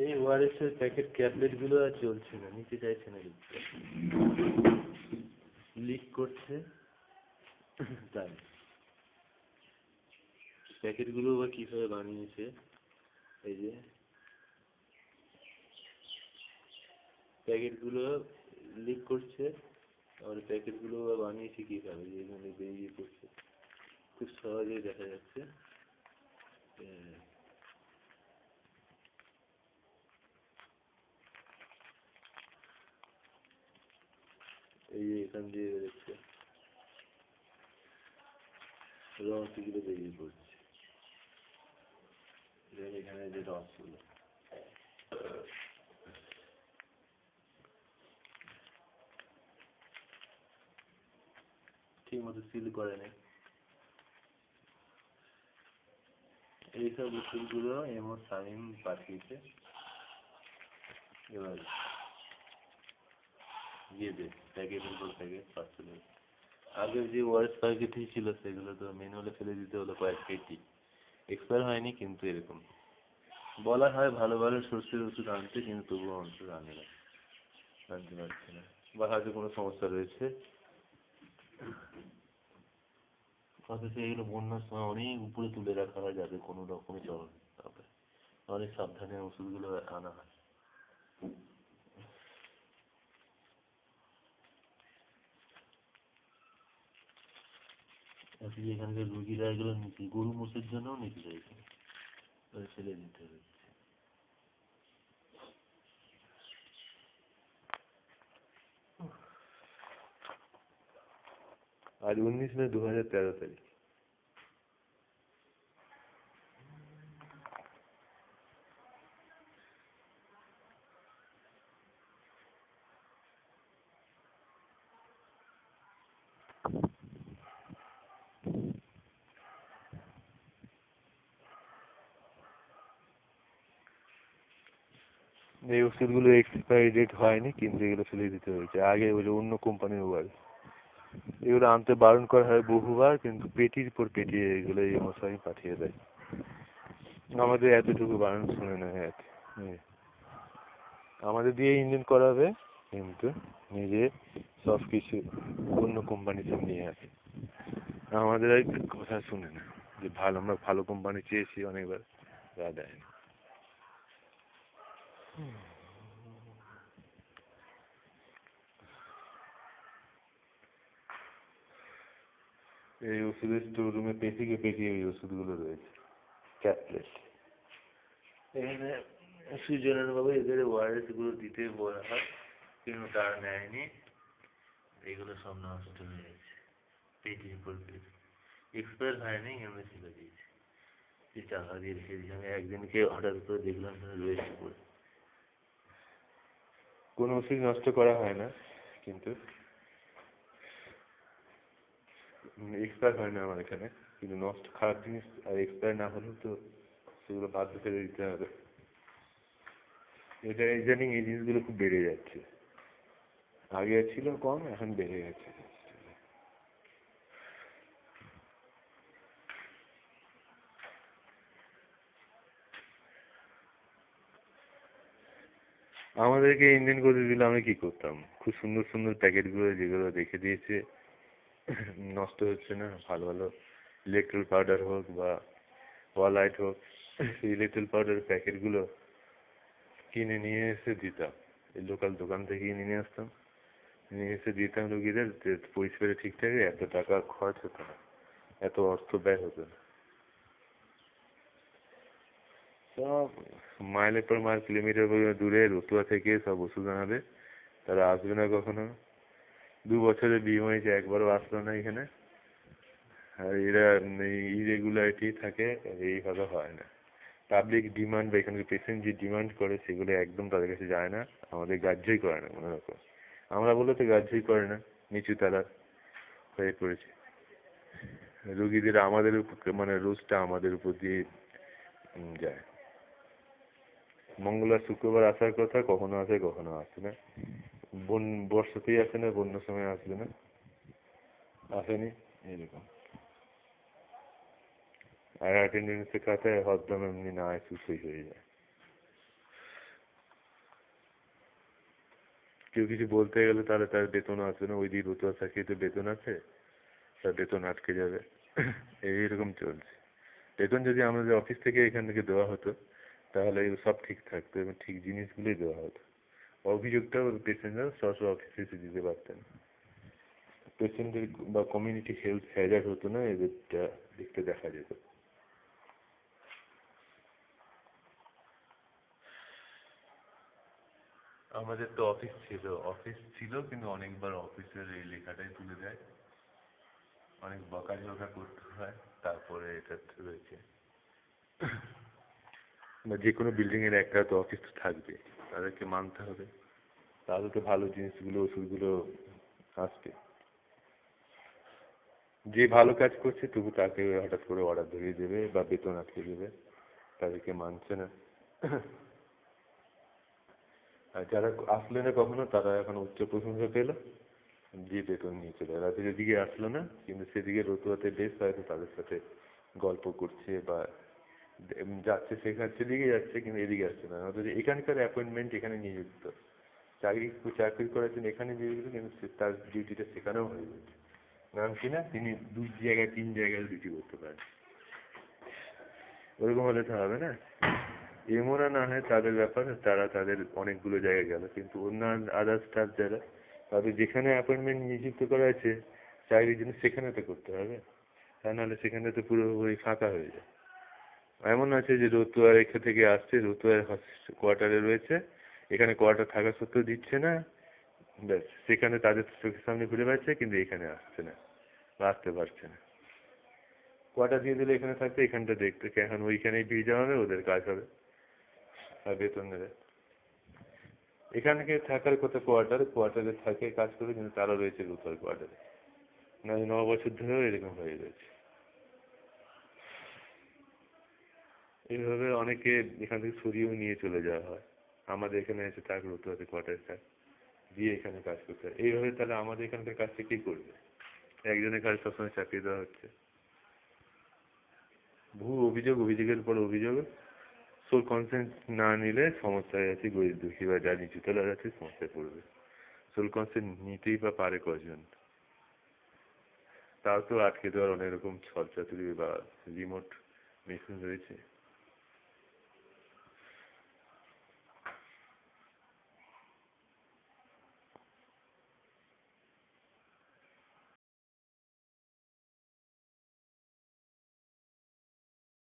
এই ওআরএস এর packet tablet গুলো আর চলছে না, নিতে চাইছে না, লিক করছে। তাই প্যাকেট গুলো বা কিভাবে বানিয়েছে, এই যে প্যাকেট গুলো লিক করছে, আর প্যাকেট গুলো বানিয়েছে কিভাবে, যেখানে বেরিয়ে পড়ছে খুব সহজেই দেখা যাচ্ছে। এই যে এখান দিয়ে বেরোচ্ছে, রসগুলো বেরিয়ে পড়ছে, এখানে যে রসগুলো ঠিক মতো সিল করে নেই। এইসব ওষুধগুলো এমোসাইন পাঠিয়েছে, এবার দিয়ে দে প্যাকেটের পর প্যাকেট পার্সেল। আগে যে ওয়ারেস প্যাকেটই ছিল সেগুলো তো ম্যানুয়ালে ফেলে দিতে হলো কয়েক কেজি, এক্সপায়ার হয়নি, কিন্তু এরকম বলা হয় ভালো ভালো সর্ষের ওষুধ আনতে, কিন্তু তবুও ওষুধ আনে না, আনতে পারছে না, বা হয়তো কোনো সমস্যা রয়েছে। অথচ এগুলো বন্যার সময় অনেক উপরে তুলে রাখা হয় যাতে কোনো রকমে চল, তারপরে অনেক সাবধানে ওষুধগুলো আনা হয়। এখানকার রুগীরা এগুলো নিতে, গরু মোষের জন্যও নিতে চাইছে, ফেলে দিতে হচ্ছে। आज 19 मई 2013 तारीख। এই ওষুধগুলো এক্সপায়ারি ডেট হয়নি, কিন্তু এগুলো ফেলে দিতে হয়েছে। আগে ওই অন্য কোম্পানির ওয়াল, এগুলো আনতে বারণ করা হয় বহুবার, কিন্তু পেটির পর পেটি এগুলো এমএসআই পাঠিয়ে দেয়। আমাদের এতটুকু বারণ শুনে না। আমাদের দিয়ে ইঞ্জিন করাবে, কিন্তু নিজে সব কিছু অন্য কোম্পানি সব নিয়ে আসে। আমাদের আর কথা শুনে না, যে ভালো, আমরা ভালো কোম্পানি চেয়েছি অনেকবার, যা দেয় না। এই ওষুধের স্টোর রুমে পেটিকে পেটি এই ওষুধগুলো রয়েছে, ট্যাবলেট। এখানে সুজনের বাবু এদের ওয়ারেস গুলো দিতে বলা হয়, কিন্তু তারা নেয়নি, এগুলো সব নষ্ট হয়ে গেছে, পেটির উপর পেটি এক্সপায়ার হয়নি, এমনি ছিল দিয়েছে, টাকা দিয়ে রেখে দিয়েছি। আমি একদিনকে অর্ডার করে দেখলাম রয়েছে পড়ে। কোনো ওষুধ নষ্ট করা হয় না, কিন্তু এক্সপায়ার হয় না আমার এখানে, কিন্তু নষ্ট খারাপ জিনিস আর এক্সপায়ার না হলেও তো সেগুলো বাধ্য ফেলে দিতে হবে। এটা ইদানিং এই জিনিসগুলো খুব বেড়ে যাচ্ছে, আগে ছিল কম, এখন বেড়ে গেছে। আমাদেরকে ইঞ্জিন করে দিলে আমরা কি করতাম? খুব সুন্দর সুন্দর প্যাকেটগুলো যেগুলো রেখে দিয়েছে, নষ্ট হচ্ছে না, ভালো ভালো ইলেকট্রল পাউডার হোক বা ওয়ালাইট হোক, সেই ইলেকট্রল পাউডারের প্যাকেটগুলো কিনে নিয়ে এসে দিতাম, এই লোকাল দোকান থেকে কিনে নিয়ে আসতাম, নিয়ে এসে দিতাম রুগীদের, পরিষেবাটা ঠিক থাকে, এত টাকা খরচ হতো না, এত অর্থ ব্যয় হতো না। সব মাইলের পর মাইল, কিলোমিটার দূরে রতুয়া থেকে সব ওষুধ আনাবে, তারা আসবে না কখনো। 2 বছরে বিয়ে হয়েছে, একবারও আসলো না এখানে। আর এরা ইরেগুলারিটি থাকে, এইভাবে হয় না। পাবলিক ডিমান্ড বা এখানকার পেশেন্ট যে ডিমান্ড করে সেগুলো একদম তাদের কাছে যায় না, আমাদের গ্রাহ্যই করে না কোনো রকম। আমরা বলে তো গ্রাহ্যই করে না, নিচু তারা হয়ে পড়েছে। রুগীদের আমাদের উপর, মানে রোজটা আমাদের উপর দিয়ে যায়। মঙ্গলবার শুক্রবার আসার কথা, কখনো আসে কখনো আসে না। বর্ষাতেই আসে না, বন্যার সময় আসবে না, আসেনি, এরকম। আর অ্যাটেন্ডেন্সের খাতায় হরদম এমনি না সুসই হয়ে যায়। কেউ কিছু বলতে গেলে তাহলে তার বেতনও আসবে না, ওই দিকে রতুয়া চাকরিতে বেতন আছে, তার বেতন আটকে যাবে। এইরকম চলছে। বেতন যদি আমাদের অফিস থেকে এখান থেকে দেওয়া হতো তাহলে সব ঠিক থাকতো এবং ঠিক জিনিসগুলোই দেওয়া হতো। অভিযোগটাও পেশেন্টরা সরাসরি অফিসে এসে দিতে পারতেন। পেশেন্টের বা কমিউনিটি হেলথ হ্যাজার্ড হতো না, এদেরটা দেখতে দেখা যেত। আমাদের তো অফিস ছিল কিন্তু অনেকবার অফিসের এই লেখাটাই তুলে দেয়, অনেক বকাঝকা করতে হয়, তারপরে এটা রয়েছে। বা যে কোনো বিল্ডিং এর একটা তো অফিস তো থাকবে, তাদেরকে মানতে হবে, তাহলে তো ভালো জিনিসগুলো ওষুধগুলো আসবে। যে ভালো কাজ করছে তবু তাকে হঠাৎ করে অর্ডার ধরিয়ে দেবে বা বেতন আটকে দেবে, তাদেরকে মানছে না। আর যারা আসলে না কখনো তারা এখন উচ্চ প্রশংসা পেল, দিয়ে বেতন নিয়ে চলে গেল। রাতে যেদিকে আসলো না কিন্তু সেদিকে রতুয়াতে বেশ হয়তো তাদের সাথে গল্প করছে বা যাচ্ছে, শেখাচ্ছে দিকে যাচ্ছে কিন্তু এদিকে আসছে না। অথচ এখানকার অ্যাপয়েন্টমেন্ট এখানে নিযুক্ত, চাকরি চাকরি করার জন্য এখানে নিযুক্ত, কিন্তু তার ডিউটিটা সেখানেও হয়ে যাচ্ছে। নাম কি না, তিনি 2 জায়গায় 3 জায়গায় ডিউটি করতে পারেন। ওরকম হলে তো হবে না। এমরা না হয় তাদের ব্যাপার, তারা তাদের অনেকগুলো জায়গায় গেল, কিন্তু অন্য আদার স্টাফ যারা, তাদের যেখানে অ্যাপয়েন্টমেন্ট নিযুক্ত করা আছে চাকরির জন্য সেখানে তো করতে হবে, তা নাহলে সেখানে তো পুরোপুরি ফাঁকা হয়ে যায়। এমন আছে যে রতুয়ার এখান থেকে আসছে, রতুয়ার কোয়ার্টারে রয়েছে, এখানে কোয়ার্টার থাকা সত্ত্বেও দিচ্ছে না, ব্যাস সেখানে তাদের চোখের সামনে ঘুরে বেড়াচ্ছে কিন্তু এখানে আসছে না বা আসতে পারছে না। কোয়ার্টার দিয়ে দিলে এখানে থাকতে, এখানটা দেখতে, এখন ওইখানেই ভিড় জমাবে, ওদের কাজ হবে আর বেতন নেবে। এখানে থাকার কথা কোয়ার্টারে থাকে কাজ করে, কিন্তু তারা রয়েছে রতুয়ার কোয়ার্টারে, না 9 বছর ধরেও এরকম হয়ে রয়েছে। এইভাবে অনেকে এখান থেকে সরিয়েও নিয়ে চলে যাওয়া হয়, আমাদের এখানে এসে থাক, রতুয়াতে কোয়ার্টারে থাক, দিয়ে এখানে কাজ করতে হয়। এইভাবে তাহলে আমাদের এখানকার কাজটা কে করবে? একজনের কাজ সবসময় চাপিয়ে দেওয়া হচ্ছে। বহু অভিযোগ, অভিযোগের পর অভিযোগ, সোল কনসেন্ট না নিলে সমস্যা হয়ে যাচ্ছে, গরিব দুঃখী বা যা নিচু তলা যাচ্ছে সমস্যায় পড়বে। সোল কনসেন্ট নিতেই বা পারে কজন? তাও তো আটকে দেওয়ার অনেক রকম ছলচাতুরি বা রিমোট মেশিন রয়েছে।